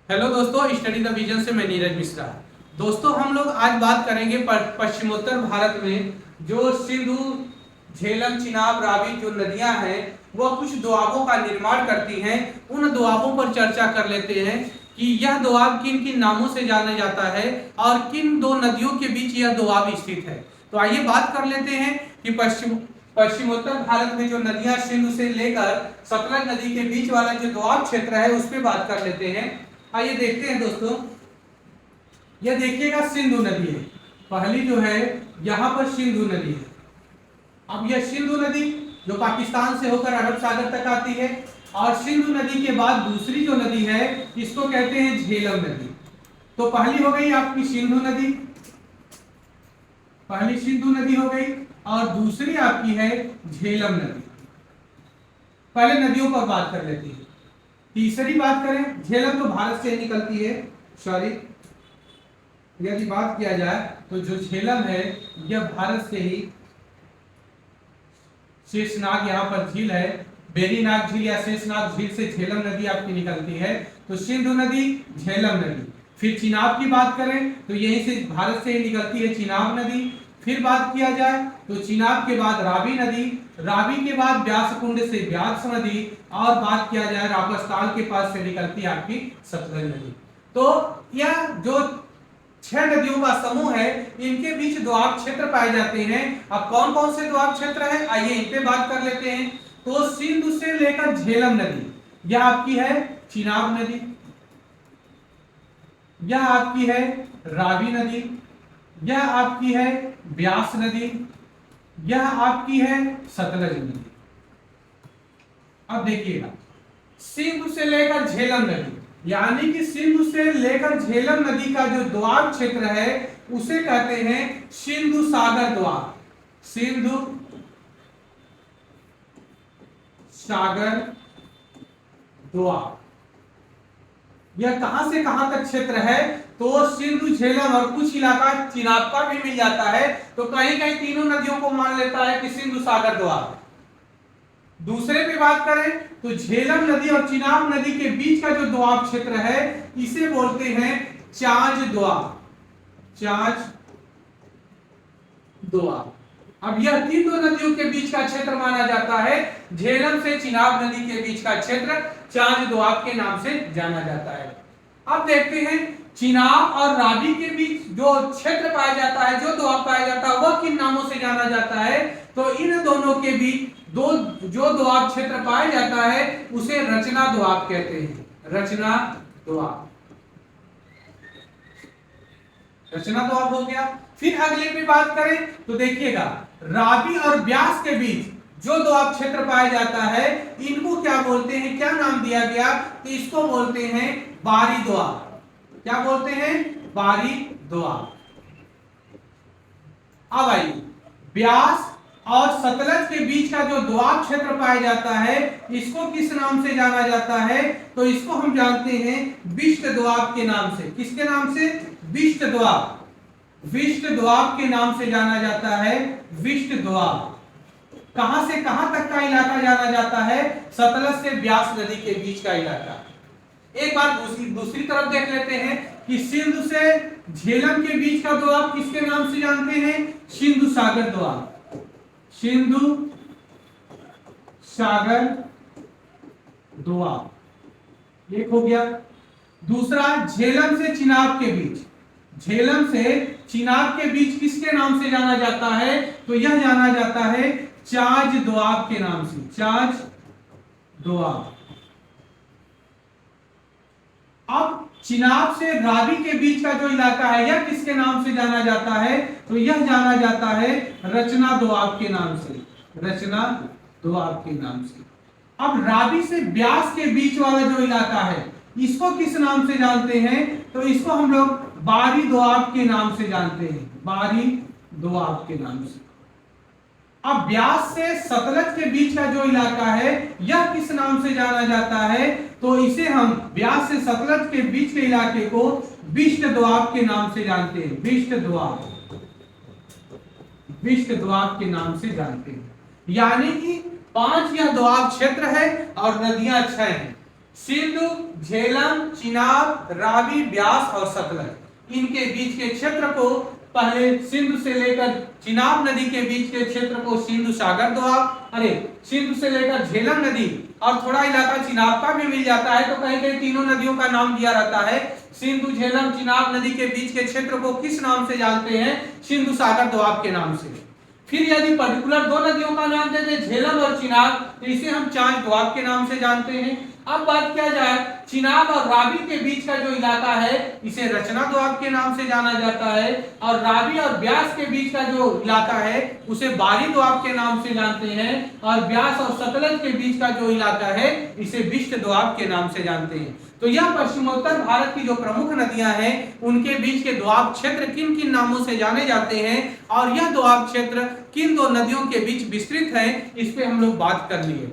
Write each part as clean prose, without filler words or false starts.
Hello दोस्तों, study the vision से मैं नीरज मिश्रा। दोस्तों, हम लोग आज बात करेंगे पश्चिमोत्तर भारत में जो सिंधु, झेलम, चिनाब, रावी जो नदियां हैं वह कुछ दोआबों का निर्माण करती हैं। उन दोआबों पर चर्चा कर लेते हैं कि यह दोआब किन किन नामों से जाना जाता है और किन दो नदियों के बीच यह दोआब स्थित है। तो आइए बात कर लेते हैं कि पश्चिमोत्तर भारत में जो नदियां सिंधु से लेकर सतलज नदी के बीच वाला जो दोआब क्षेत्र है उस पर बात कर लेते हैं। आइए देखते हैं दोस्तों, यह देखिएगा सिंधु नदी है। पहली जो है यहाँ पर सिंधु नदी है। अब यह सिंधु नदी जो पाकिस्तान से होकर अरब सागर तक आती है, और सिंधु नदी के बाद दूसरी जो नदी है इसको कहते हैं झेलम नदी। तो पहली हो गई आपकी सिंधु नदी, पहली सिंधु नदी हो गई, और दूसरी आपकी है झेलम नदी। पहले नदियों पर बात कर लेती है। तीसरी बात करें, झेलम तो भारत से निकलती है, सॉरी, यदि बात किया जाए तो जो झेलम है यह भारत से ही, शेषनाग यहाँ पर झील है, बेरीनाग झील या शेषनाग झील से झेलम नदी आपकी निकलती है। तो सिंधु नदी, झेलम नदी। फिर चिनाब की बात करें तो यहीं से भारत से ही निकलती है चिनाब नदी। फिर बात किया जाए तो चिनाब के बाद रावी नदी, रावी के बाद व्यासकुंड से व्यास नदी, और बात किया जाए रापसताल के पास से निकलती है आपकी सतलज नदी। तो यह जो 6 नदियों का समूह है इनके बीच दोआब क्षेत्र पाए जाते हैं। अब कौन कौन से दोआब क्षेत्र है आइए इन पे बात कर लेते हैं। तो सिंधु से लेकर झेलम नदी यह आपकी है चिनाब नदी, यह आपकी है रावी नदी, यह आपकी है व्यास नदी, यह आपकी है सतलज नदी। अब देखिएगा, सिंधु से लेकर झेलम नदी, यानी कि सिंधु से लेकर झेलम नदी का जो दोआब क्षेत्र है उसे कहते हैं सिंधु सागर दोआब। सिंधु सागर दोआब यह कहां से कहां तक क्षेत्र है? तो सिंधु, झेलम और कुछ इलाका चिनाब का भी मिल जाता है। तो कहीं कहीं तीनों नदियों को मान लेता है कि सिंधु सागर दोआब। दूसरे पे बात करें तो झेलम नदी और चिनाब नदी के बीच का जो दोआब क्षेत्र है इसे बोलते हैं चांज दोआब। चांज दोआब। अब यह तीन दो नदियों के बीच का क्षेत्र माना जाता है। झेलम से चिनाब नदी के बीच का क्षेत्र चांज दोआब के नाम से जाना जाता है। अब देखते हैं चिनाब और रावी के बीच जो क्षेत्र पाया जाता है, जो दोआब पाया जाता है, वह किन नामों से जाना जाता है? तो इन दोनों के बीच जो दोआब क्षेत्र पाया जाता है उसे रचना दोआब कहते हैं। रचना दोआब, रचना दोआब हो गया। फिर अगले पे बात करें तो देखिएगा, रावी और व्यास के बीच जो दोआब क्षेत्र पाया जाता है इनको क्या बोलते हैं, क्या नाम दिया गया? तो इसको बोलते हैं बारी दोआब। क्या बोलते हैं? बारी दोआब। अब आइए, व्यास और सतलज के बीच का जो दोआब क्षेत्र पाया जाता है इसको किस नाम से जाना जाता है? तो इसको हम जानते हैं विष्ट दोआब के नाम से। किसके नाम से? विष्ट दोआब। विष्ट दोआब के नाम से जाना जाता है, विष्ट दोआब। कहां से कहां तक का इलाका जाना जाता है? सतलज से व्यास नदी के बीच का इलाका। एक बार दूसरी तरफ देख लेते हैं कि सिंधु से झेलम के बीच का दोआब किसके नाम से जानते हैं? सिंधु सागर दोआब। सिंधु सागर दोआब एक हो गया। दूसरा, झेलम से चिनाब के बीच, झेलम से चिनाब के बीच किसके नाम से जाना जाता है? तो यह जाना जाता है चांज दोआब के नाम से। चांज दोआब। अब चिनाब से रावी के बीच का जो इलाका है यह किसके नाम से जाना जाता है? तो यह जाना जाता है रचना दोआब के नाम से। रचना दोआब के नाम से। अब रावी से व्यास के बीच वाला जो इलाका है इसको किस नाम से जानते हैं? तो इसको हम लोग बारी दोआब के नाम से जानते हैं। बारी दोआब के नाम से। अब व्यास से सतलज के बीच का जो इलाका है यह किस नाम से जाना जाता है? तो इसे हम व्यास से सतलज के बीच के इलाके को विष्ट दोआब के नाम से जानते हैं। विष्ट दोआब। विष्ट दोआब के नाम से जानते हैं। यानी कि 5 यह दोआब क्षेत्र है और नदियां 6 हैं। सिंधु, झेलम, चिनाब, रावी, ब्यास और सतलज, इनके बीच के क्षेत्र को पहले सिंधु से लेकर चिनाब नदी के बीच के क्षेत्र को सिंधु सागर दोआब, सिंधु से लेकर झेलम नदी और थोड़ा इलाका चिनाब का भी मिल जाता है, तो कहीं कहीं तीनों नदियों का नाम दिया रहता है। सिंधु, झेलम, चिनाब नदी के बीच के क्षेत्र को किस नाम से जानते हैं? सिंधु सागर दोआब के नाम से। फिर यदि पर्टिकुलर दो नदियों का नाम देते झेलम और चिनाब, तो इसे हम चांच दोआब के नाम से जानते हैं। अब बात किया जाए चिनाब और रावी के बीच का जो इलाका है इसे रचना दोआब के नाम से जाना जाता है, और रावी और ब्यास के बीच का जो इलाका है उसे बारी दोआब के नाम से जानते हैं, और ब्यास और सतलज के बीच का जो इलाका है इसे बिष्ट दोआब के नाम से जानते हैं। तो यह पश्चिमोत्तर भारत की जो प्रमुख नदियां हैं उनके बीच के दोआब क्षेत्र किन किन नामों से जाने जाते हैं, और यह दोआब क्षेत्र किन दो नदियों के बीच विस्तृत है, इस पे हम लोग बात कर लिए।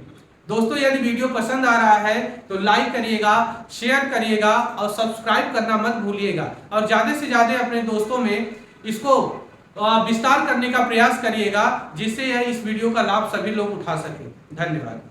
दोस्तों यदि वीडियो पसंद आ रहा है तो लाइक करिएगा, शेयर करिएगा और सब्सक्राइब करना मत भूलिएगा, और ज्यादा से ज्यादा अपने दोस्तों में इसको विस्तार करने का प्रयास करिएगा, जिससे यह इस वीडियो का लाभ सभी लोग उठा सके। धन्यवाद।